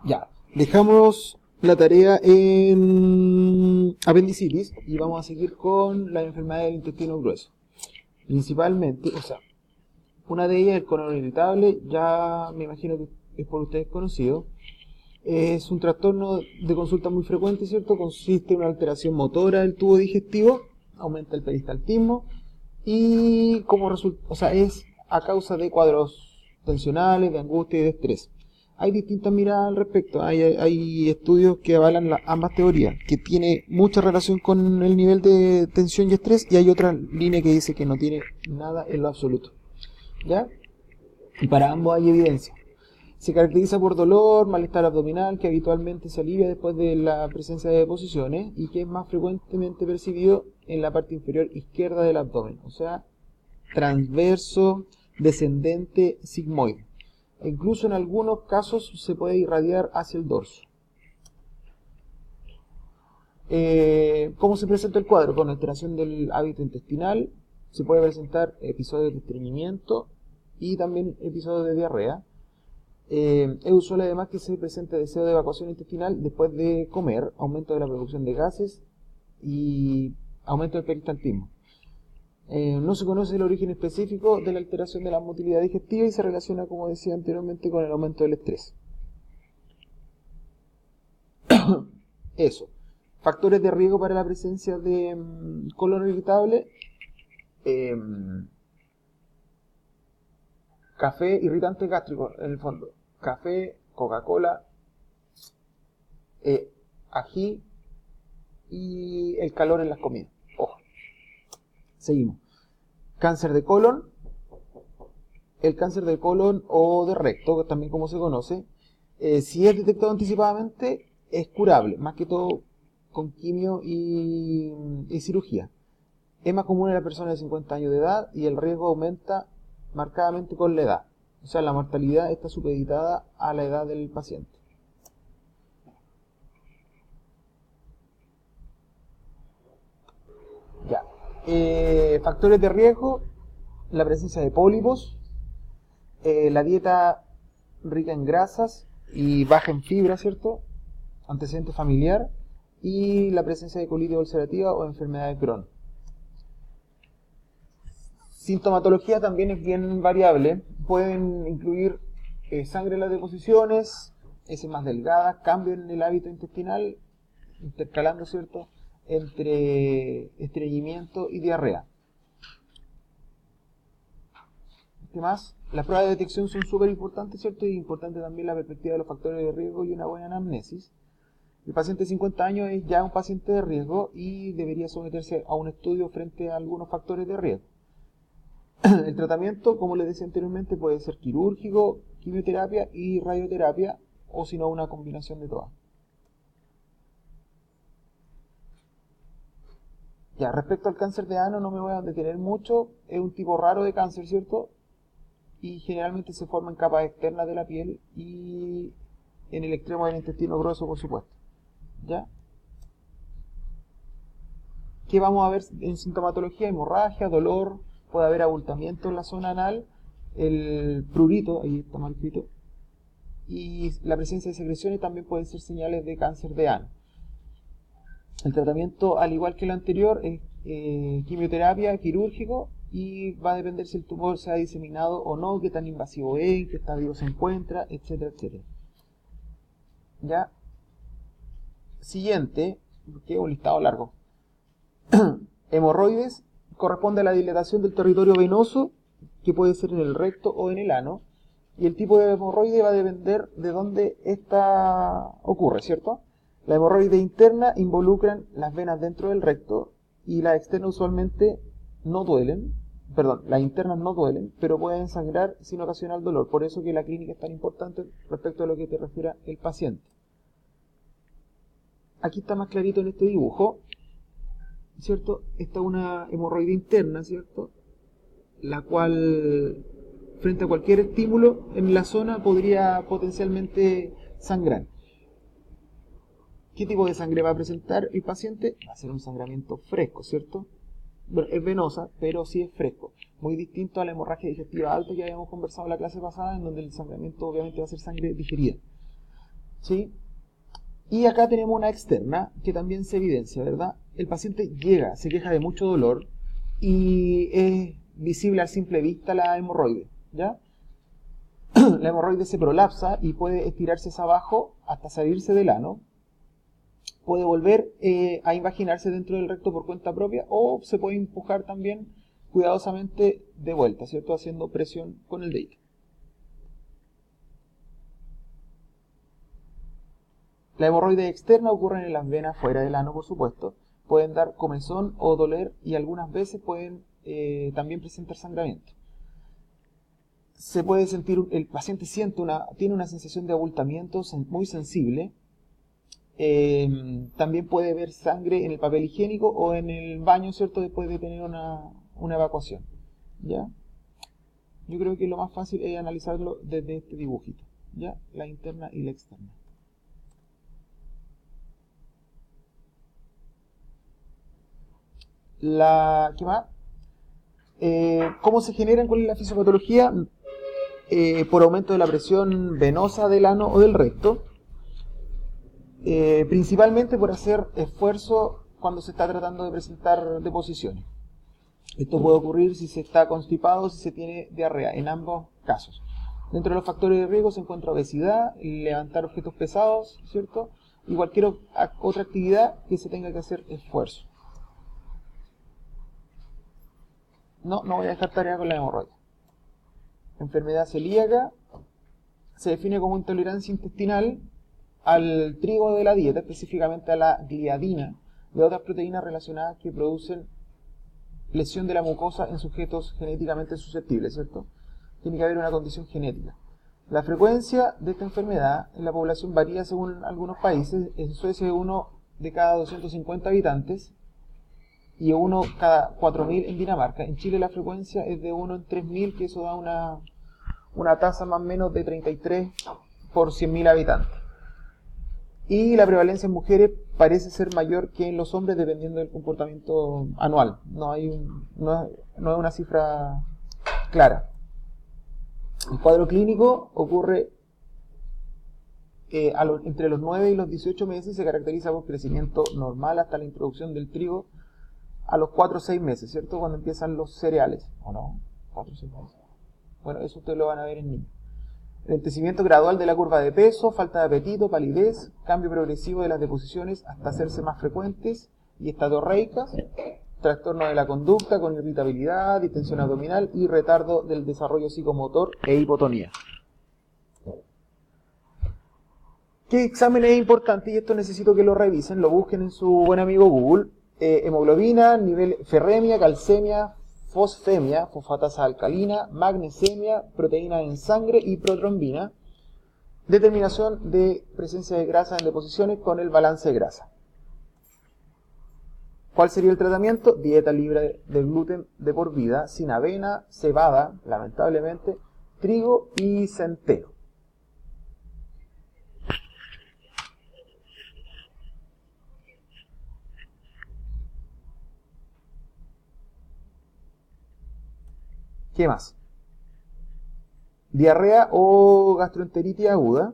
Ya, dejamos la tarea en apendicitis y vamos a seguir con la enfermedad del intestino grueso. Principalmente, o sea, una de ellas, el colon irritable, ya me imagino que es por ustedes conocido. Es un trastorno de consulta muy frecuente, ¿cierto? Consiste en una alteración motora del tubo digestivo, aumenta el peristaltismo y como resulta, o sea, es a causa de cuadros tensionales, de angustia y de estrés. Hay distintas miradas al respecto. Hay estudios que avalan ambas teorías, que tiene mucha relación con el nivel de tensión y estrés, y hay otra línea que dice que no tiene nada en lo absoluto. ¿Ya? Y para ambos hay evidencia. Se caracteriza por dolor, malestar abdominal, que habitualmente se alivia después de la presencia de deposiciones y que es más frecuentemente percibido en la parte inferior izquierda del abdomen, o sea, transverso, descendente, sigmoide. E incluso en algunos casos se puede irradiar hacia el dorso. ¿Cómo se presenta el cuadro? Con alteración del hábito intestinal, se puede presentar episodios de estreñimiento y también episodios de diarrea. Es usual además que se presente deseo de evacuación intestinal después de comer, aumento de la producción de gases y aumento del peristaltismo. No se conoce el origen específico de la alteración de la motilidad digestiva y se relaciona, como decía anteriormente, con el aumento del estrés. Eso. Factores de riesgo para la presencia de colon irritable. Café, irritante gástrico, en el fondo. Café, Coca-Cola, ají y el calor en las comidas. Ojo. Seguimos. Cáncer de colon. El cáncer de colon o de recto, también como se conoce, si es detectado anticipadamente, es curable, más que todo con quimio y cirugía. Es más común en las personas de 50 años de edad y el riesgo aumenta marcadamente con la edad. O sea, la mortalidad está supeditada a la edad del paciente. Ya. Factores de riesgo, la presencia de pólipos, la dieta rica en grasas y baja en fibra, ¿cierto? Antecedente familiar y la presencia de colitis ulcerativa o enfermedad de Crohn. Sintomatología también es bien variable. Pueden incluir sangre en las deposiciones, heces más delgadas, cambio en el hábito intestinal, intercalando, ¿cierto?, entre estreñimiento y diarrea. ¿Qué más? Las pruebas de detección son súper importantes, ¿cierto? Y importante también la perspectiva de los factores de riesgo y una buena anamnesis. El paciente de 50 años es ya un paciente de riesgo y debería someterse a un estudio frente a algunos factores de riesgo. El tratamiento, como les decía anteriormente, puede ser quirúrgico, quimioterapia y radioterapia, o si no, una combinación de todas. Ya, respecto al cáncer de ano no me voy a detener mucho, es un tipo raro de cáncer, ¿cierto? Y generalmente se forma en capas externas de la piel y en el extremo del intestino grueso, por supuesto. ¿Ya? ¿Qué vamos a ver en sintomatología? Hemorragia, dolor, puede haber abultamiento en la zona anal, el prurito, ahí está mal escrito, y la presencia de secreciones también pueden ser señales de cáncer de ano. El tratamiento, al igual que el anterior, es quimioterapia, quirúrgico, y va a depender si el tumor se ha diseminado o no, qué tan invasivo es, en qué estadio se encuentra, etcétera, etcétera. Ya. Siguiente, que es un listado largo. Hemorroides corresponde a la dilatación del territorio venoso, que puede ser en el recto o en el ano, y el tipo de hemorroide va a depender de dónde esta ocurre, ¿cierto? La hemorroide interna involucran las venas dentro del recto y las externas usualmente no duelen, perdón, las internas no duelen, pero pueden sangrar sin ocasionar dolor. Por eso que la clínica es tan importante respecto a lo que te refiere el paciente. Aquí está más clarito en este dibujo, ¿cierto? Esta es una hemorroide interna, ¿cierto? La cual, frente a cualquier estímulo en la zona, podría potencialmente sangrar. ¿Qué tipo de sangre va a presentar el paciente? Va a ser un sangramiento fresco, ¿cierto? Bueno, es venosa, pero sí es fresco. Muy distinto a la hemorragia digestiva alta que habíamos conversado en la clase pasada, en donde el sangramiento obviamente va a ser sangre digerida. ¿sí? Y acá tenemos una externa que también se evidencia, ¿verdad? El paciente llega, se queja de mucho dolor y es visible a simple vista la hemorroide, ¿ya? La hemorroide se prolapsa y puede estirarse hacia abajo hasta salirse del ano. Puede volver a invaginarse dentro del recto por cuenta propia o se puede empujar también cuidadosamente de vuelta, ¿cierto? Haciendo presión con el dedito. La hemorroide externa ocurre en las venas fuera del ano, por supuesto. Pueden dar comezón o doler y algunas veces pueden también presentar sangramiento. Se puede sentir, el paciente tiene una sensación de abultamiento muy sensible. También puede ver sangre en el papel higiénico o en el baño, ¿cierto? Después de tener una evacuación, ¿ya? Yo creo que lo más fácil es analizarlo desde este dibujito, ¿ya? La interna y la externa. ¿Qué más? ¿Cómo se generan? ¿Cuál es la fisiopatología? Por aumento de la presión venosa del ano o del recto. Principalmente por hacer esfuerzo cuando se está tratando de presentar deposiciones. Esto puede ocurrir si se está constipado o si se tiene diarrea, en ambos casos. Dentro de los factores de riesgo se encuentra obesidad, levantar objetos pesados, ¿cierto? Y cualquier otra actividad que se tenga que hacer esfuerzo. No voy a dejar tarea con la hemorroide. Enfermedad celíaca se define como intolerancia intestinal al trigo de la dieta, específicamente a la gliadina y a otras proteínas relacionadas que producen lesión de la mucosa en sujetos genéticamente susceptibles, ¿cierto? Tiene que haber una condición genética. La frecuencia de esta enfermedad en la población varía según algunos países. En Suecia es 1 de cada 250 habitantes y 1 cada 4.000 en Dinamarca. En Chile la frecuencia es de 1 en 3.000, que eso da una tasa más o menos de 33 por 100.000 habitantes. Y la prevalencia en mujeres parece ser mayor que en los hombres dependiendo del comportamiento anual. No es una cifra clara. El cuadro clínico ocurre entre los 9 y los 18 meses. Se caracteriza por crecimiento normal hasta la introducción del trigo a los 4 o 6 meses, ¿cierto? Cuando empiezan los cereales. ¿O no? 4 o 6 meses. Bueno, eso ustedes lo van a ver en niños. Lentecimiento gradual de la curva de peso, falta de apetito, palidez, cambio progresivo de las deposiciones hasta hacerse más frecuentes y estadorreicas, trastorno de la conducta con irritabilidad, distensión abdominal y retardo del desarrollo psicomotor e hipotonía. ¿Qué examen es importante? Y esto necesito que lo revisen, lo busquen en su buen amigo Google. Hemoglobina, nivel ferremia, calcemia, fosfemia, fosfatasa alcalina, magnesemia, proteína en sangre y protrombina. Determinación de presencia de grasa en deposiciones con el balance de grasa. ¿Cuál sería el tratamiento? Dieta libre de gluten de por vida, sin avena, cebada, lamentablemente, trigo y centeno. ¿Qué más? Diarrea o gastroenteritis aguda.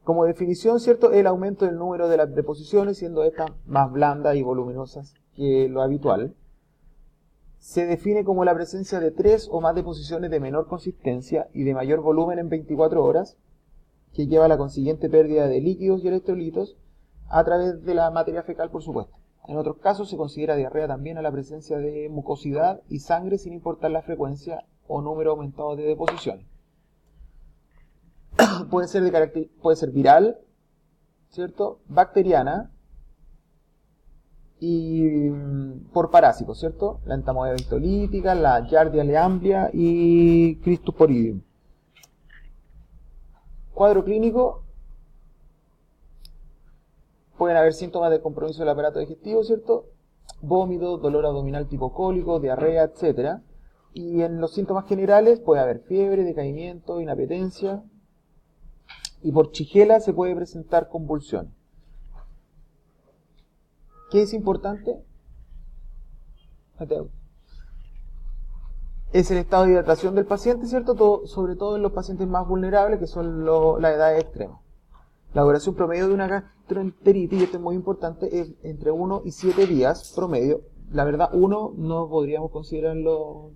Como definición, ¿cierto? El aumento del número de las deposiciones, siendo estas más blandas y voluminosas que lo habitual. Se define como la presencia de 3 o más deposiciones de menor consistencia y de mayor volumen en 24 horas, que lleva a la consiguiente pérdida de líquidos y electrolitos a través de la materia fecal, por supuesto. En otros casos se considera diarrea también a la presencia de mucosidad y sangre sin importar la frecuencia o número aumentado de deposiciones. Puede ser viral, ¿cierto? Bacteriana y por parásitos, ¿cierto? La entamoeba histolítica, la Giardia leamblia y Cristosporidium. Cuadro clínico. Pueden haber síntomas de compromiso del aparato digestivo, ¿cierto? Vómito, dolor abdominal tipo cólico, diarrea, etc. Y en los síntomas generales puede haber fiebre, decaimiento, inapetencia. Y por Shigella se puede presentar convulsión. ¿Qué es importante? Mateo. es el estado de hidratación del paciente, ¿cierto? Sobre todo en los pacientes más vulnerables, que son las edades extremas. La duración promedio de una gastroenteritis, y esto es muy importante, es entre 1 y 7 días promedio. La verdad, 1 no podríamos considerarlo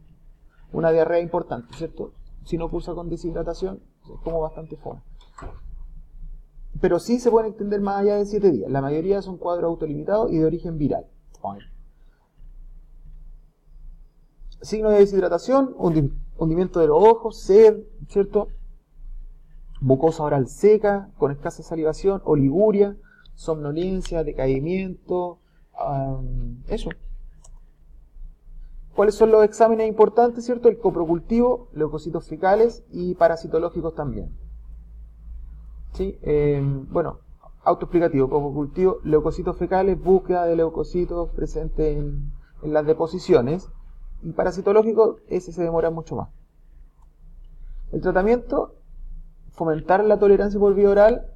una diarrea importante, ¿cierto? Si no cursa con deshidratación, es como bastante fome. Pero sí se pueden extender más allá de 7 días. La mayoría son cuadros autolimitados y de origen viral. Signos de deshidratación, hundimiento de los ojos, sed, ¿cierto? Mucosa oral seca, con escasa salivación, oliguria, somnolencia, decaimiento, eso. ¿Cuáles son los exámenes importantes, cierto? El coprocultivo, leucocitos fecales y parasitológicos también. ¿Sí? Bueno, autoexplicativo, coprocultivo, leucocitos fecales, búsqueda de leucocitos presentes en las deposiciones. Y parasitológico, ese se demora mucho más. El tratamiento, fomentar la tolerancia por vía oral,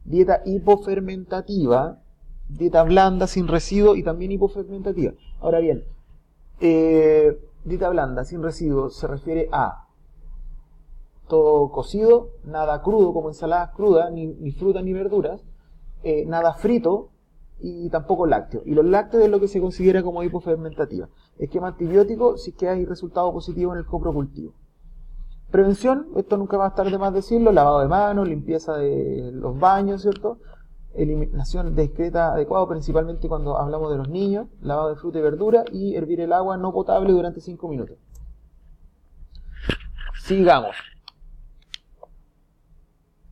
dieta hipofermentativa, dieta blanda, sin residuo y también hipofermentativa. Ahora bien, dieta blanda, sin residuo, se refiere a todo cocido, nada crudo como ensaladas crudas, ni frutas ni verduras, nada frito y tampoco lácteo. Y los lácteos es lo que se considera como hipofermentativa. Esquema antibiótico si es que hay resultado positivo en el coprocultivo. Prevención, esto nunca va a estar de más decirlo, lavado de manos, limpieza de los baños, ¿cierto? Eliminación discreta adecuada, principalmente cuando hablamos de los niños, lavado de fruta y verdura y hervir el agua no potable durante 5 minutos. Sigamos.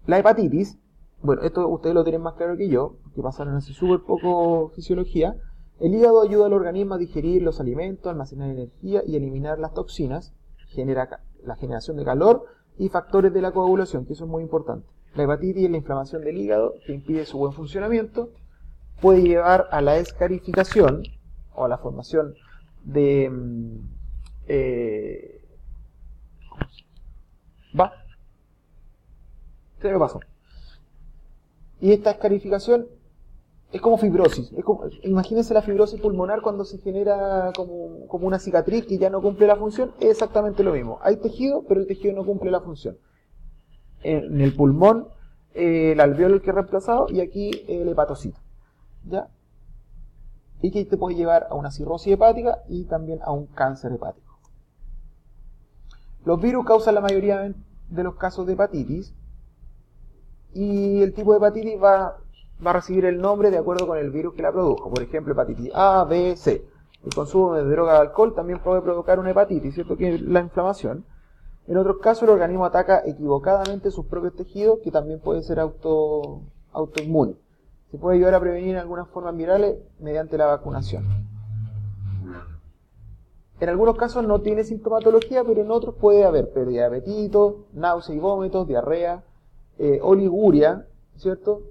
La hepatitis, bueno, esto ustedes lo tienen más claro que yo, que pasaron hace súper poco fisiología. El hígado ayuda al organismo a digerir los alimentos, almacenar energía y eliminar las toxinas, genera la generación de calor y factores de la coagulación, que eso es muy importante. La hepatitis es la inflamación del hígado que impide su buen funcionamiento, puede llevar a la escarificación o a la formación de se me pasó. Y esta escarificación es como fibrosis. Imagínense la fibrosis pulmonar cuando se genera como una cicatriz que ya no cumple la función. Es exactamente lo mismo. Hay tejido, pero el tejido no cumple la función. En el pulmón, el alveolo el que es reemplazado y aquí el hepatocito. ¿Ya? Y que te puede llevar a una cirrosis hepática y también a un cáncer hepático. Los virus causan la mayoría de los casos de hepatitis. Y el tipo de hepatitis va a recibir el nombre de acuerdo con el virus que la produjo. Por ejemplo, hepatitis A, B, C. El consumo de droga de alcohol también puede provocar una hepatitis, ¿cierto? Que es la inflamación. En otros casos, el organismo ataca equivocadamente sus propios tejidos, que también puede ser autoinmune. Se puede ayudar a prevenir algunas formas virales mediante la vacunación. En algunos casos no tiene sintomatología, pero en otros puede haber pérdida de apetito, náusea y vómitos, diarrea, oliguria, ¿cierto?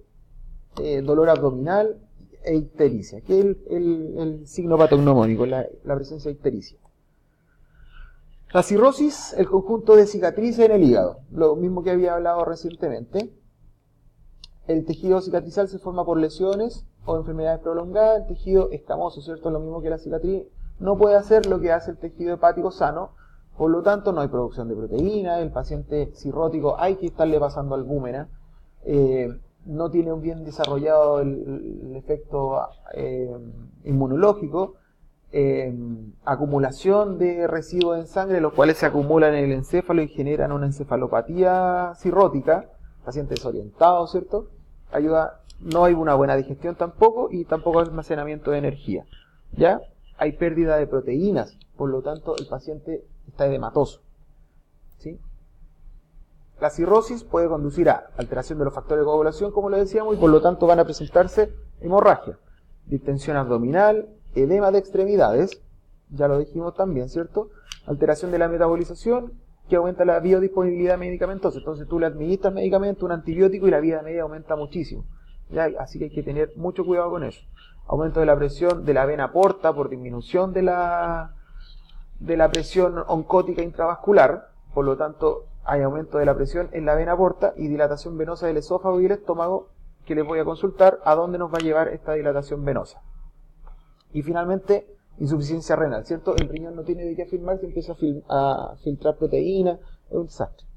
Dolor abdominal e ictericia, que es el signo patognomónico, la presencia de ictericia. La cirrosis, el conjunto de cicatrices en el hígado, lo mismo que había hablado recientemente. El tejido cicatrizal se forma por lesiones o enfermedades prolongadas. El tejido escamoso, ¿cierto? Lo mismo que la cicatriz, no puede hacer lo que hace el tejido hepático sano. Por lo tanto, no hay producción de proteína, el paciente cirrótico hay que estarle pasando albúmina, no tiene un bien desarrollado el efecto inmunológico, acumulación de residuos en sangre, los cuales se acumulan en el encéfalo y generan una encefalopatía cirrótica, paciente desorientado, ¿cierto? No hay una buena digestión tampoco y tampoco almacenamiento de energía, ¿ya? Hay pérdida de proteínas, por lo tanto el paciente está edematoso, ¿sí? La cirrosis puede conducir a alteración de los factores de coagulación, como lo decíamos, y por lo tanto van a presentarse hemorragia, distensión abdominal, edema de extremidades, ya lo dijimos también, ¿cierto? Alteración de la metabolización, que aumenta la biodisponibilidad medicamentosa. Entonces tú le administras medicamento, un antibiótico, y la vida media aumenta muchísimo, ¿ya? Así que hay que tener mucho cuidado con eso. Aumento de la presión de la vena porta por disminución de la presión oncótica intravascular, por lo tanto hay aumento de la presión en la vena porta y dilatación venosa del esófago y el estómago, que les voy a consultar a dónde nos va a llevar esta dilatación venosa. Y finalmente, insuficiencia renal, ¿cierto? El riñón no tiene de qué filmar, se empieza a filtrar proteínas, es un desastre.